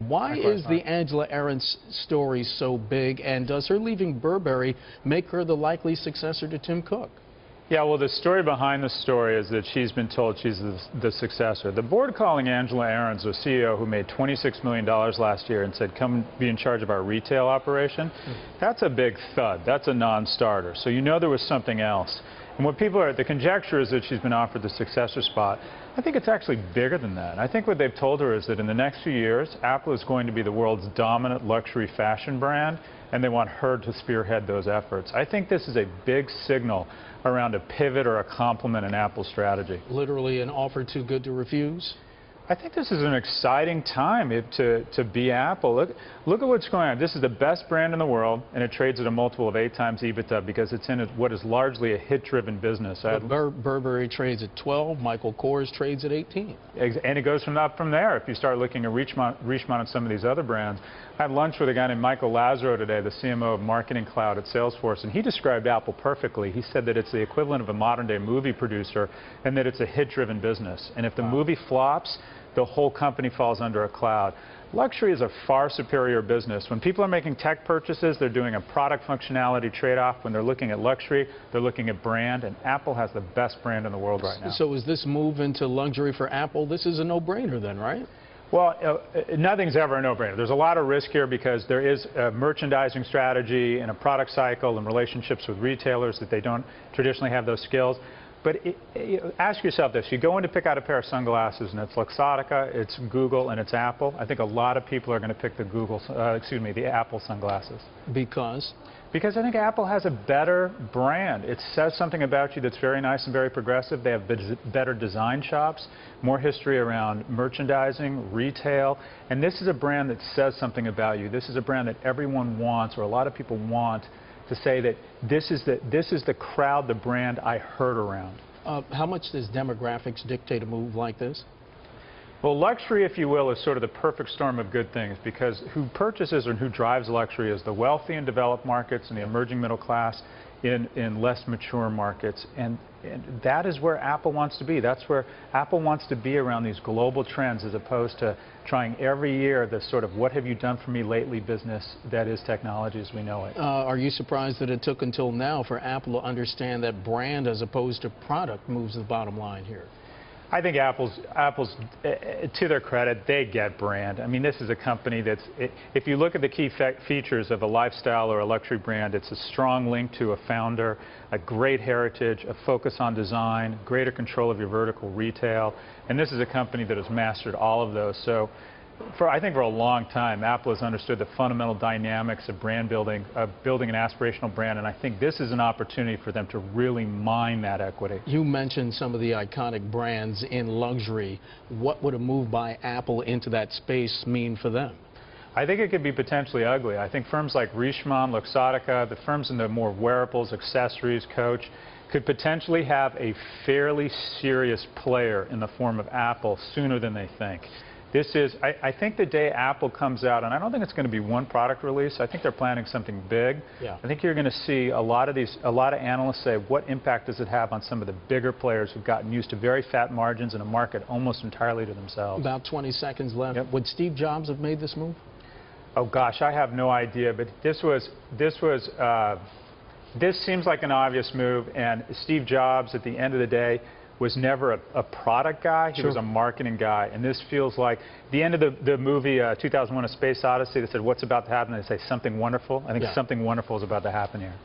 Why is the Angela Ahrendts story so big, and does her leaving Burberry make her the likely successor to Tim Cook? Yeah, well, the story behind the story is that she's been told she's the successor. The board calling Angela Ahrendts, a CEO who made $26 million last year, and said, come be in charge of our retail operation, that's a big thud. That's a non-starter. So you know there was something else. And what people are, the conjecture is that she's been offered the successor spot. I think it's actually bigger than that. I think what they've told her is that in the next few years, Apple is going to be the world's dominant luxury fashion brand, and they want her to spearhead those efforts. I think this is a big signal around a pivot or a complement in Apple's strategy. Literally an offer too good to refuse? I think this is an exciting time to be Apple. Look at what's going on. This is the best brand in the world, and it trades at a multiple of 8 times EBITDA because it's in what is largely a hit-driven business. Burberry trades at 12. Michael Kors trades at 18. And it goes up from there. If you start looking at Richemont and some of these other brands. I had lunch with a guy named Michael Lazaro today, the CMO of Marketing Cloud at Salesforce, and he described Apple perfectly. He said that it's the equivalent of a modern-day movie producer and that it's a hit-driven business. And if the movie flops, the whole company falls under a cloud. Luxury is a far superior business. When people are making tech purchases, they're doing a product functionality trade-off. When they're looking at luxury, they're looking at brand, and Apple has the best brand in the world right now. So is this move into luxury for Apple? This is a no-brainer then, right? Well, nothing's ever a no-brainer. There's a lot of risk here because there is a merchandising strategy and a product cycle and relationships with retailers that they don't traditionally have those skills. But ask yourself this. You go in to pick out a pair of sunglasses, and it's Luxottica, it's Google, and it's Apple. I think a lot of people are going to pick the Apple sunglasses. Because? Because I think Apple has a better brand. It says something about you that's very nice and very progressive. They have better design shops, more history around merchandising, retail. And this is a brand that says something about you. This is a brand that everyone wants, or a lot of people want, to say that this is the crowd, the brand I heard around. How much does demographics dictate a move like this? Well, luxury, if you will, is sort of the perfect storm of good things because who purchases and who drives luxury is the wealthy in developed markets and the emerging middle class in less mature markets. And that is where Apple wants to be. That's where Apple wants to be around these global trends as opposed to trying every year the sort of what have you done for me lately business that is technology as we know it. Are you surprised that it took until now for Apple to understand that brand as opposed to product moves the bottom line here? I think Apple's, to their credit, they get brand. I mean, this is a company that's, if you look at the key features of a lifestyle or a luxury brand, it's a strong link to a founder, a great heritage, a focus on design, greater control of your vertical retail, and this is a company that has mastered all of those. So, I think for a long time, Apple has understood the fundamental dynamics of brand building, of building an aspirational brand, and I think this is an opportunity for them to really mine that equity. You mentioned some of the iconic brands in luxury. What would a move by Apple into that space mean for them? I think it could be potentially ugly. I think firms like Richemont, Luxottica, the firms in the more wearables, accessories, Coach, could potentially have a fairly serious player in the form of Apple sooner than they think. This is, I think the day Apple comes out, and I don't think it's going to be one product release. I think they're planning something big. Yeah. I think you're going to see a lot of analysts say, what impact does it have on some of the bigger players who've gotten used to very fat margins in a market almost entirely to themselves? About 20 seconds left. Yep. Would Steve Jobs have made this move? Oh gosh, I have no idea, but this seems like an obvious move, and Steve Jobs, at the end of the day, was never a product guy. He was a marketing guy. And this feels like the end of the movie 2001: A Space Odyssey. They said, what's about to happen? They say, something wonderful. I think something wonderful is about to happen here.